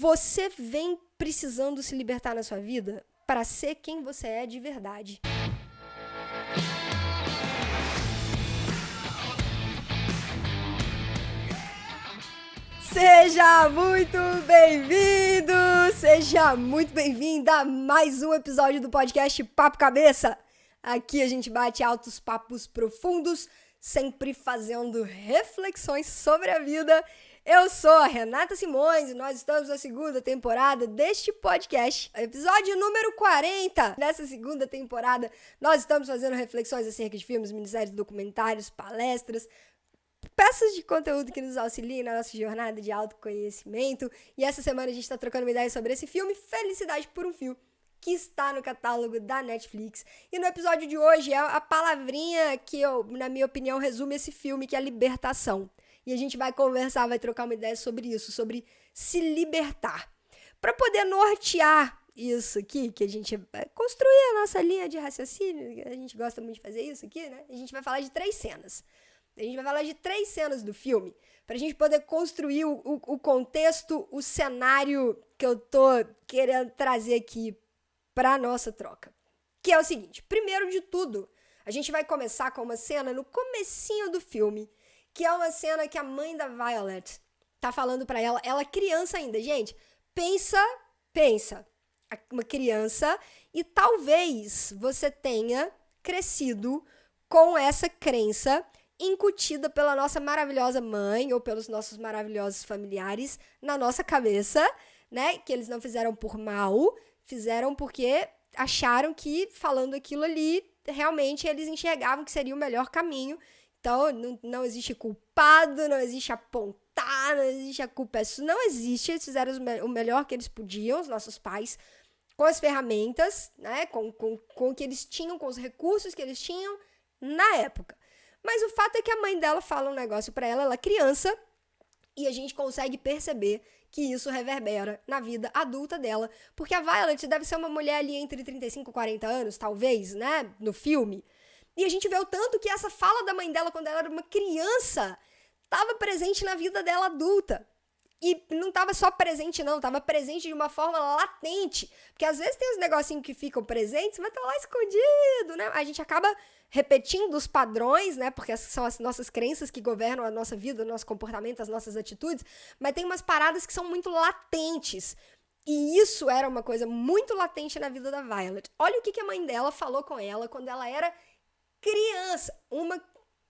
Você vem precisando se libertar na sua vida para ser quem você é de verdade. Seja muito bem-vindo, seja muito bem-vinda a mais um episódio do podcast Papo Cabeça. Aqui a gente bate altos papos profundos, sempre fazendo reflexões sobre a vida. Eu sou a Renata Simões e nós estamos na segunda temporada deste podcast, episódio número 40. Nessa segunda temporada, nós estamos fazendo reflexões acerca de filmes, minisséries, documentários, palestras, peças de conteúdo que nos auxiliem na nossa jornada de autoconhecimento. E essa semana a gente está trocando uma ideia sobre esse filme, Felicidade por um Fio, que está no catálogo da Netflix. E no episódio de hoje é a palavrinha que, na minha opinião, resume esse filme, que é libertação. E a gente vai conversar, vai trocar uma ideia sobre isso, sobre se libertar. Para poder nortear isso aqui, que a gente vai construir a nossa linha de raciocínio, a gente gosta muito de fazer isso aqui, né? A gente vai falar de 3 cenas. A gente vai falar de 3 cenas do filme, para a gente poder construir o contexto, o cenário que eu tô querendo trazer aqui para a nossa troca. Que é o seguinte: primeiro de tudo, a gente vai começar com uma cena no comecinho do filme, que é uma cena que a mãe da Violet tá falando para ela criança ainda. Gente, pensa, uma criança, e talvez você tenha crescido com essa crença incutida pela nossa maravilhosa mãe ou pelos nossos maravilhosos familiares na nossa cabeça, né? Que eles não fizeram por mal, fizeram porque acharam que falando aquilo ali, realmente eles enxergavam que seria o melhor caminho. Então, não existe culpado, não existe apontar, não existe a culpa. Isso não existe. Eles fizeram o melhor que eles podiam, os nossos pais, com as ferramentas, né? Com o que eles tinham, com os recursos que eles tinham na época. Mas o fato é que a mãe dela fala um negócio pra ela é criança, e a gente consegue perceber que isso reverbera na vida adulta dela. Porque a Violet deve ser uma mulher ali entre 35 e 40 anos, talvez, né? No filme. E a gente vê o tanto que essa fala da mãe dela quando ela era uma criança estava presente na vida dela adulta. E não estava só presente, não. Estava presente de uma forma latente. Porque às vezes tem uns negocinhos que ficam presentes, mas estão lá escondido, né? A gente acaba repetindo os padrões, né? Porque são as nossas crenças que governam a nossa vida, o nosso comportamento, as nossas atitudes. Mas tem umas paradas que são muito latentes. E isso era uma coisa muito latente na vida da Violet. Olha o que a mãe dela falou com ela quando ela era criança. Uma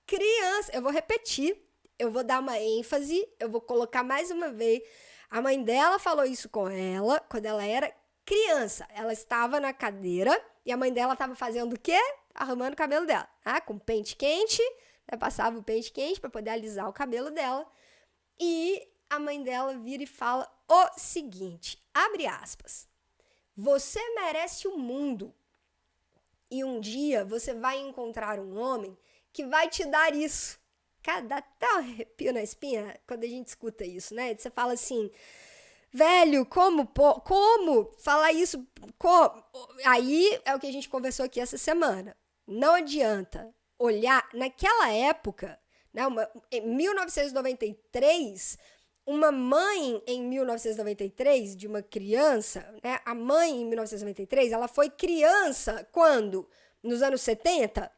criança. Eu vou repetir. Eu vou dar uma ênfase, eu vou colocar mais uma vez. A mãe dela falou isso com ela quando ela era criança. Ela estava na cadeira e a mãe dela estava fazendo o quê? Arrumando o cabelo dela. Com pente quente, né? Passava o pente quente para poder alisar o cabelo dela. E a mãe dela vira e fala o seguinte, abre aspas: você merece o mundo. E um dia você vai encontrar um homem que vai te dar isso. Cara, dá até um arrepio na espinha quando a gente escuta isso, né? Você fala assim, velho, como falar isso? Como? Aí é o que a gente conversou aqui essa semana. Não adianta olhar, naquela época, né, em 1993, uma mãe em 1993, de uma criança, né? A mãe em 1993, ela foi criança quando? Nos anos 70?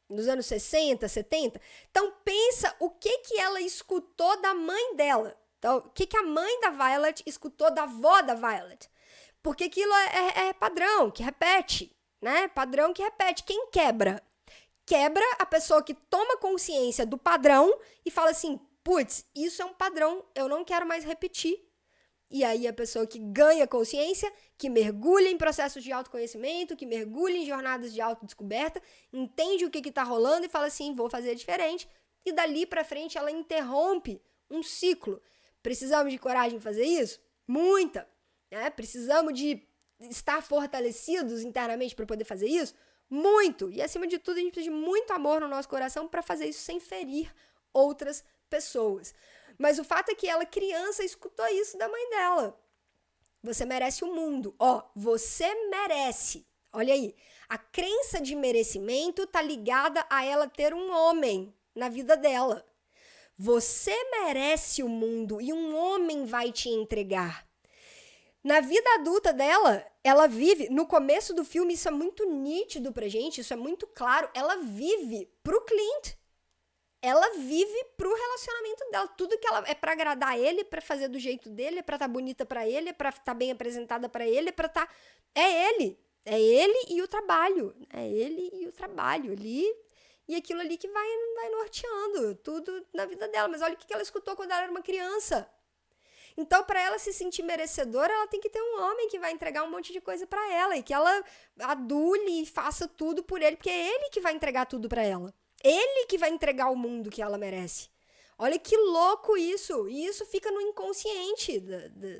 Nos anos 60, 70. Então, pensa o que ela escutou da mãe dela. Então, o que a mãe da Violet escutou da avó da Violet. Porque aquilo é padrão, que repete, né? Padrão que repete. Quem quebra? Quebra a pessoa que toma consciência do padrão e fala assim, putz, isso é um padrão, eu não quero mais repetir. E aí a pessoa que ganha consciência, que mergulha em processos de autoconhecimento, que mergulha em jornadas de autodescoberta, entende o que tá rolando e fala assim, vou fazer diferente. E dali pra frente ela interrompe um ciclo. Precisamos de coragem de fazer isso? Muita. Né? Precisamos de estar fortalecidos internamente para poder fazer isso? Muito. E acima de tudo a gente precisa de muito amor no nosso coração para fazer isso sem ferir outras pessoas. Mas o fato é que ela, criança, escutou isso da mãe dela. Você merece o mundo. Você merece. Olha aí. A crença de merecimento tá ligada a ela ter um homem na vida dela. Você merece o mundo e um homem vai te entregar. Na vida adulta dela, ela vive, no começo do filme, isso é muito nítido pra gente, isso é muito claro, ela vive pro Clint. Ela vive pro relacionamento dela. Tudo que ela é pra agradar ele, pra fazer do jeito dele, é pra estar bonita pra ele, é pra estar bem apresentada pra ele, é pra estar... É ele. É ele e o trabalho. É ele e o trabalho ali. E aquilo ali que vai norteando tudo na vida dela. Mas olha o que ela escutou quando ela era uma criança. Então, para ela se sentir merecedora, ela tem que ter um homem que vai entregar um monte de coisa para ela e que ela adule e faça tudo por ele, porque é ele que vai entregar tudo para ela. Ele que vai entregar o mundo que ela merece. Olha que louco isso. E isso fica no inconsciente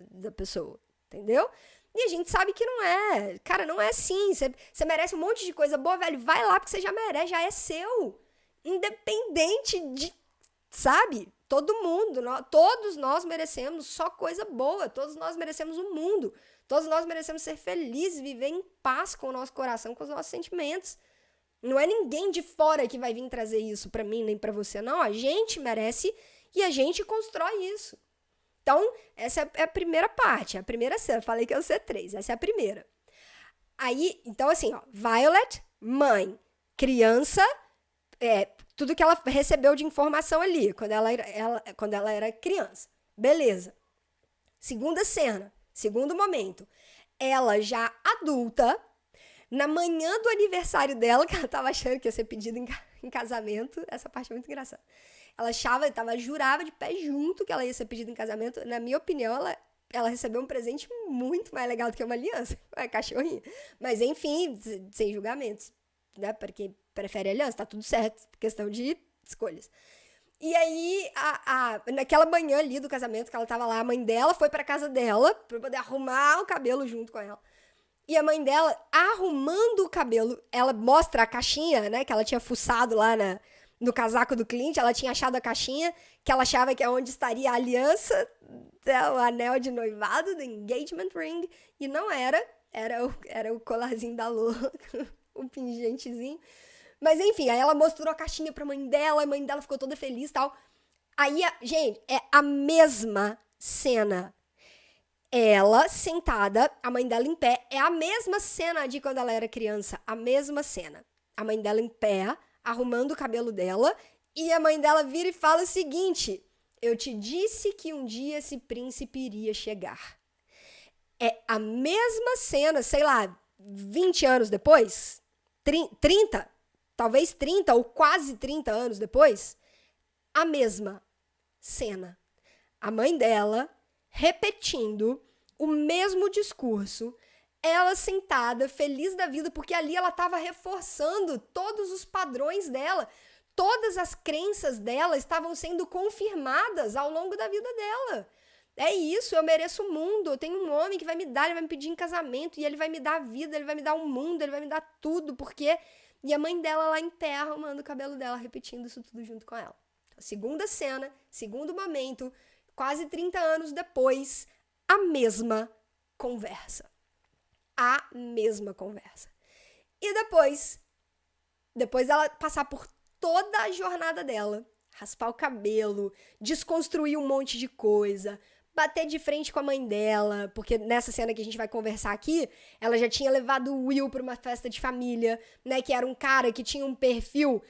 da pessoa, entendeu? E a gente sabe que não é. Cara, não é assim. Você merece um monte de coisa boa, velho. Vai lá porque você já merece, já é seu. Independente de, sabe? Todo mundo, todos nós merecemos só coisa boa, todos nós merecemos o mundo, todos nós merecemos ser felizes, viver em paz com o nosso coração, com os nossos sentimentos. Não é ninguém de fora que vai vir trazer isso pra mim, nem pra você, não. A gente merece e a gente constrói isso. Então, essa é a primeira parte, a primeira cena. Falei que é o C3, essa é a primeira. Aí, então assim, ó, Violet, mãe, criança, tudo que ela recebeu de informação ali, quando ela era criança. Beleza. Segunda cena, segundo momento. Ela já adulta, na manhã do aniversário dela, que ela tava achando que ia ser pedida em casamento, essa parte é muito engraçada. Ela jurava de pé junto que ela ia ser pedida em casamento. Na minha opinião, ela recebeu um presente muito mais legal do que uma aliança. É cachorrinho. Mas, enfim, sem julgamentos, né? Para quem prefere aliança, tá tudo certo. Questão de escolhas. E aí, naquela manhã ali do casamento que ela tava lá, a mãe dela foi pra casa dela pra poder arrumar o cabelo junto com ela. E a mãe dela, arrumando o cabelo, ela mostra a caixinha, né? Que ela tinha fuçado lá no casaco do Clint, ela tinha achado a caixinha, que ela achava que é onde estaria a aliança, o anel de noivado, do engagement ring, e não era o colarzinho da Lô, o pingentezinho. Mas enfim, aí ela mostrou a caixinha pra mãe dela, a mãe dela ficou toda feliz e tal. Aí, gente, é a mesma cena. Ela sentada, a mãe dela em pé, é a mesma cena de quando ela era criança, a mesma cena. A mãe dela em pé, arrumando o cabelo dela, e a mãe dela vira e fala o seguinte: eu te disse que um dia esse príncipe iria chegar. É a mesma cena, sei lá, 20 anos depois, 30, talvez 30 ou quase 30 anos depois, a mesma cena. A mãe dela repetindo o mesmo discurso, ela sentada, feliz da vida, porque ali ela estava reforçando todos os padrões dela, todas as crenças dela estavam sendo confirmadas ao longo da vida dela. É isso, eu mereço o mundo, eu tenho um homem que vai me dar, ele vai me pedir em casamento, e ele vai me dar a vida, ele vai me dar o mundo, ele vai me dar tudo, porque... E a mãe dela lá em pé, arrumando o cabelo dela, repetindo isso tudo junto com ela. Segunda cena, segundo momento, quase 30 anos depois, a mesma conversa. A mesma conversa. E depois ela passar por toda a jornada dela, raspar o cabelo, desconstruir um monte de coisa, bater de frente com a mãe dela, porque nessa cena que a gente vai conversar aqui, ela já tinha levado o Will para uma festa de família, né, que era um cara que tinha um perfil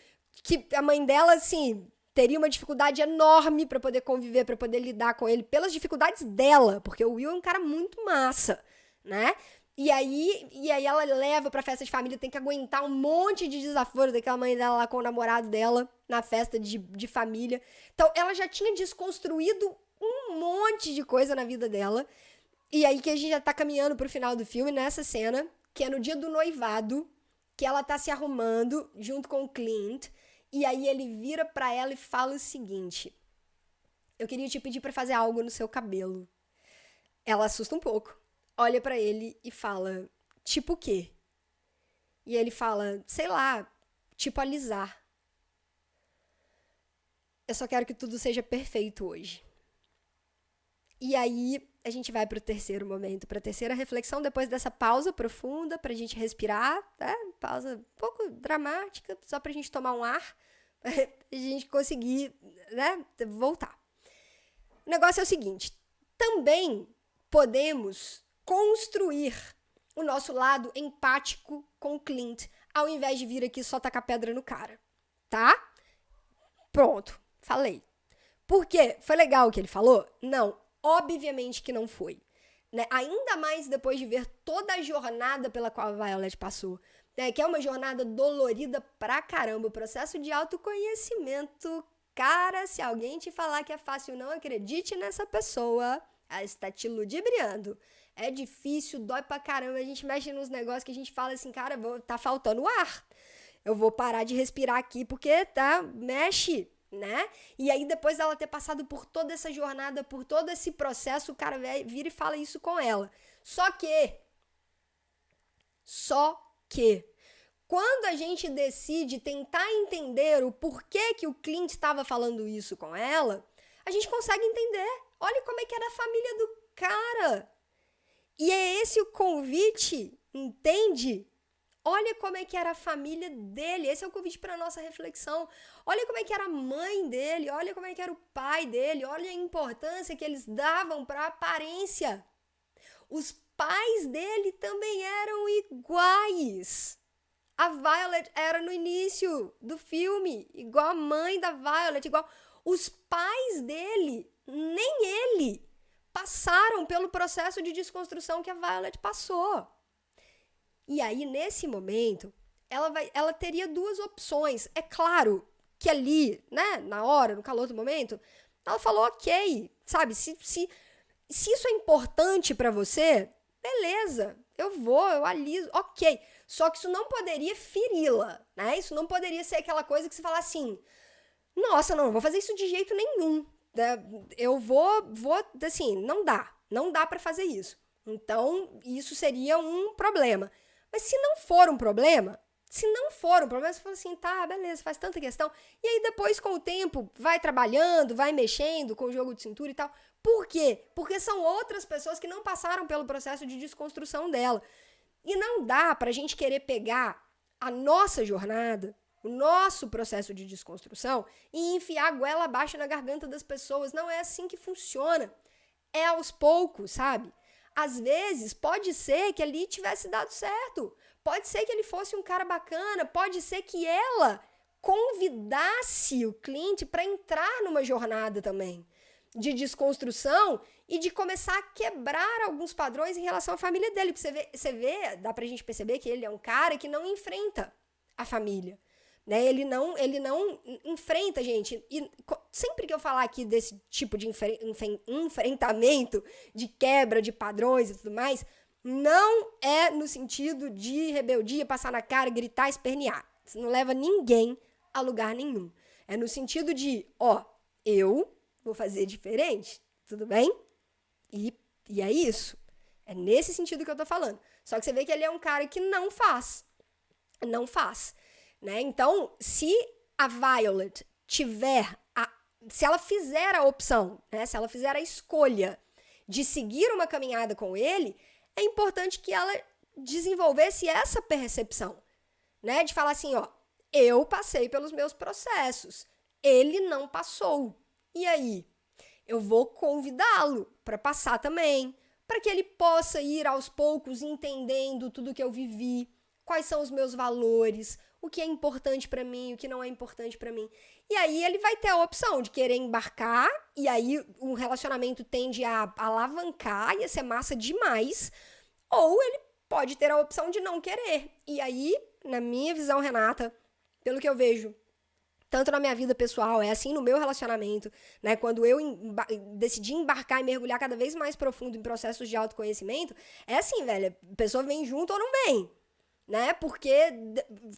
que a mãe dela, assim, teria uma dificuldade enorme para poder conviver, para poder lidar com ele, pelas dificuldades dela, porque o Will é um cara muito massa, né? E aí ela leva pra festa de família, tem que aguentar um monte de desaforo daquela mãe dela lá com o namorado dela, na festa de família. Então, ela já tinha desconstruído um monte de coisa na vida dela. E aí que a gente já tá caminhando pro final do filme, nessa cena, que é no dia do noivado, que ela tá se arrumando junto com o Clint. E aí ele vira pra ela e fala o seguinte: eu queria te pedir pra fazer algo no seu cabelo. Ela assusta um pouco, olha pra ele e fala: tipo o quê? E ele fala: sei lá, tipo alisar. Eu só quero que tudo seja perfeito hoje. E aí a gente vai pro terceiro momento, pra terceira reflexão, depois dessa pausa profunda pra gente respirar, né? Pausa um pouco dramática, só pra gente tomar um ar, pra gente conseguir, né, voltar. O negócio é o seguinte: também podemos construir o nosso lado empático com o Clint, ao invés de vir aqui só tacar pedra no cara, tá? Pronto, falei. Por quê? Foi legal o que ele falou? Não, obviamente que não foi. Né? Ainda mais depois de ver toda a jornada pela qual a Violet passou. Né? Que é uma jornada dolorida pra caramba. O processo de autoconhecimento. Cara, se alguém te falar que é fácil, não acredite nessa pessoa. Ela está te ludibriando. É difícil, dói pra caramba. A gente mexe nos negócios que a gente fala assim, cara, tá faltando ar. Eu vou parar de respirar aqui porque mexe, né? E aí depois dela ter passado por toda essa jornada, por todo esse processo, o cara vira e fala isso com ela. Só que quando a gente decide tentar entender o porquê que o Clint estava falando isso com ela, a gente consegue entender. Olha como é que era a família do cara. E é esse o convite, entende? Olha como é que era a família dele. Esse é o convite para a nossa reflexão. Olha como é que era a mãe dele. Olha como é que era o pai dele. Olha a importância que eles davam para a aparência. Os pais dele também eram iguais. A Violet era no início do filme, igual a mãe da Violet, igual os pais dele, nem ele, passaram pelo processo de desconstrução que a Violet passou. E aí, nesse momento, ela teria duas opções. É claro que ali, né, na hora, no calor do momento, ela falou, ok, sabe, se isso é importante pra você, beleza, eu aliso, ok. Só que isso não poderia feri-la, né? Isso não poderia ser aquela coisa que você fala assim, nossa, não vou fazer isso de jeito nenhum. Eu vou, assim, não dá pra fazer isso. Então, isso seria um problema. Mas se não for um problema, você fala assim, tá, beleza, faz tanta questão. E aí depois, com o tempo, vai trabalhando, vai mexendo com o jogo de cintura e tal. Por quê? Porque são outras pessoas que não passaram pelo processo de desconstrução dela. E não dá pra gente querer pegar a nossa jornada, o nosso processo de desconstrução e enfiar a goela abaixo na garganta das pessoas. Não é assim que funciona. É aos poucos, sabe? Às vezes, pode ser que ali tivesse dado certo. Pode ser que ele fosse um cara bacana. Pode ser que ela convidasse o Clint para entrar numa jornada também de desconstrução e de começar a quebrar alguns padrões em relação à família dele. Você vê, dá pra gente perceber que ele é um cara que não enfrenta a família. Né? Ele não enfrenta, gente. E sempre que eu falar aqui desse tipo de enfrentamento, de quebra de padrões e tudo mais, não é no sentido de rebeldia, passar na cara, gritar, espernear. Isso não leva ninguém a lugar nenhum. É no sentido de, eu vou fazer diferente, tudo bem? E é isso. É nesse sentido que eu tô falando. Só que você vê que ele é um cara que não faz. Não faz. Né? Então, se a Violet se ela fizer a opção, né? Se ela fizer a escolha de seguir uma caminhada com ele, é importante que ela desenvolvesse essa percepção, né? De falar assim, eu passei pelos meus processos, ele não passou. E aí? Eu vou convidá-lo para passar também, para que ele possa ir aos poucos entendendo tudo que eu vivi, quais são os meus valores, o que é importante pra mim, o que não é importante pra mim. E aí ele vai ter a opção de querer embarcar, e aí o relacionamento tende a alavancar, ia ser massa demais, ou ele pode ter a opção de não querer. E aí, na minha visão, Renata, pelo que eu vejo, tanto na minha vida pessoal, é assim no meu relacionamento, né? Quando eu decidi embarcar e mergulhar cada vez mais profundo em processos de autoconhecimento, é assim, velho, a pessoa vem junto ou não vem. Né? Porque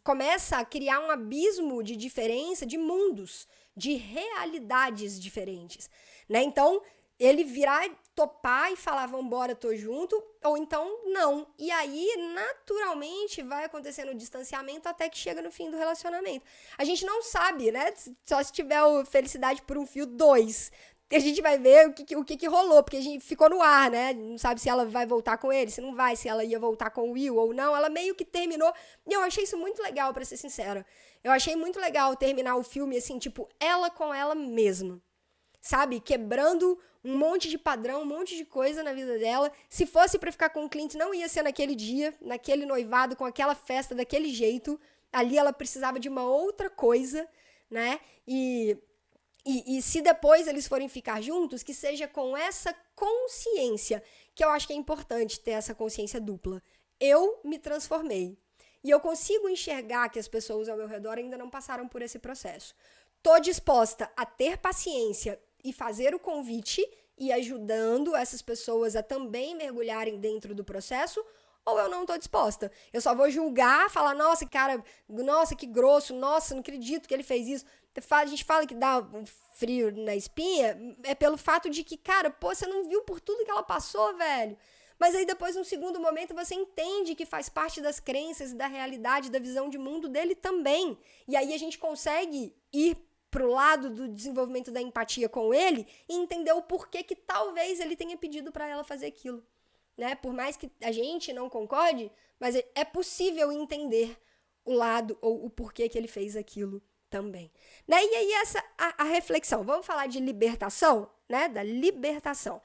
começa a criar um abismo de diferença de mundos, de realidades diferentes, né? Então, ele virar, topar e falar, vambora, tô junto, ou então, não. E aí, naturalmente, vai acontecendo o distanciamento até que chega no fim do relacionamento. A gente não sabe, né? Só se tiver o Felicidade por um Fio 2, a gente vai ver o que rolou, porque a gente ficou no ar, né? Não sabe se ela vai voltar com ele, se não vai, se ela ia voltar com o Will ou não. Ela meio que terminou. E eu achei isso muito legal, pra ser sincera. Eu achei muito legal terminar o filme, assim, tipo, ela com ela mesma. sabe? Quebrando um monte de padrão, um monte de coisa na vida dela. Se fosse pra ficar com o Clint, não ia ser naquele dia, naquele noivado, com aquela festa, daquele jeito. Ali ela precisava de uma outra coisa, né? E se depois eles forem ficar juntos, que seja com essa consciência, que eu acho que é importante ter essa consciência dupla. Eu me transformei. E eu consigo enxergar que as pessoas ao meu redor ainda não passaram por esse processo. Tô disposta a ter paciência e fazer o convite e ajudando essas pessoas a também mergulharem dentro do processo, ou eu não tô disposta. Eu só vou julgar, falar, nossa, cara, nossa, que grosso, nossa, não acredito que ele fez isso. A gente fala que dá um frio na espinha, é pelo fato de que, cara, pô, você não viu por tudo que ela passou, velho. Mas aí depois, num segundo momento, você entende que faz parte das crenças e da realidade, da visão de mundo dele também. E aí a gente consegue ir pro lado do desenvolvimento da empatia com ele e entender o porquê que talvez ele tenha pedido pra ela fazer aquilo. Né? Por mais que a gente não concorde, mas é possível entender o lado ou o porquê que ele fez aquilo também. Né? E aí a reflexão. Vamos falar de libertação, né? Da libertação.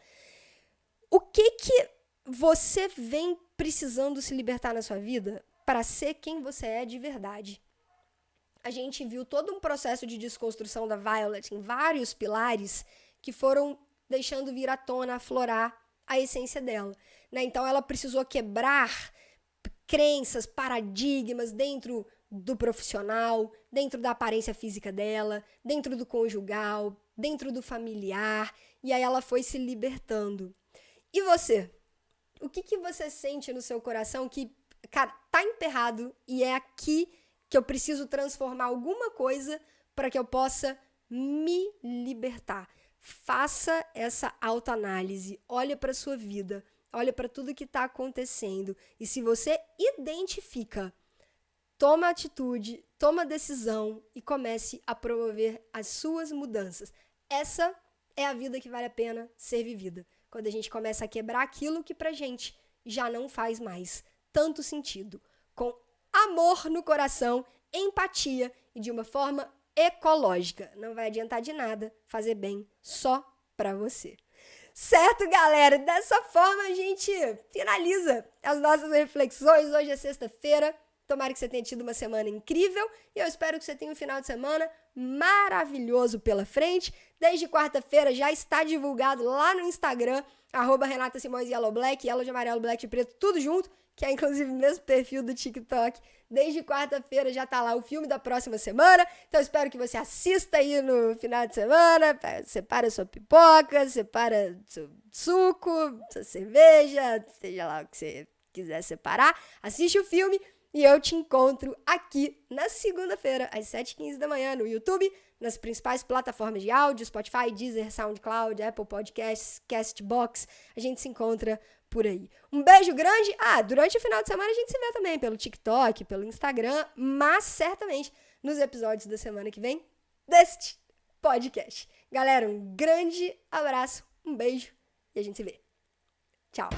O que você vem precisando se libertar na sua vida para ser quem você é de verdade? A gente viu todo um processo de desconstrução da Violet em vários pilares que foram deixando vir à tona, aflorar a essência dela. Né? Então, ela precisou quebrar crenças, paradigmas dentro do profissional, dentro da aparência física dela, dentro do conjugal, dentro do familiar, e aí ela foi se libertando. E você? O que você sente no seu coração que, cara, tá emperrado e é aqui que eu preciso transformar alguma coisa para que eu possa me libertar? Faça essa autoanálise, olha para sua vida, olha para tudo que está acontecendo e se você identifica, toma atitude, toma decisão e comece a promover as suas mudanças. Essa é a vida que vale a pena ser vivida. Quando a gente começa a quebrar aquilo que pra gente já não faz mais tanto sentido. Com amor no coração, empatia e de uma forma ecológica. Não vai adiantar de nada fazer bem só pra você. Certo, galera? Dessa forma a gente finaliza as nossas reflexões. Hoje é sexta-feira. Tomara que você tenha tido uma semana incrível e eu espero que você tenha um final de semana maravilhoso pela frente. Desde quarta-feira já está divulgado lá no Instagram, @RenataSimõesYellowBlack, Yellow de amarelo, Black de preto, tudo junto, que é inclusive o mesmo perfil do TikTok. Desde quarta-feira já tá lá o filme da próxima semana, então eu espero que você assista aí no final de semana, separa sua pipoca, separa seu suco, sua cerveja, seja lá o que você quiser separar, assiste o filme. E eu te encontro aqui na segunda-feira, às 7h15 da manhã, no YouTube, nas principais plataformas de áudio, Spotify, Deezer, SoundCloud, Apple Podcasts, Castbox. A gente se encontra por aí. Um beijo grande. Durante o final de semana a gente se vê também pelo TikTok, pelo Instagram, mas certamente nos episódios da semana que vem deste podcast. Galera, um grande abraço, um beijo e a gente se vê. Tchau.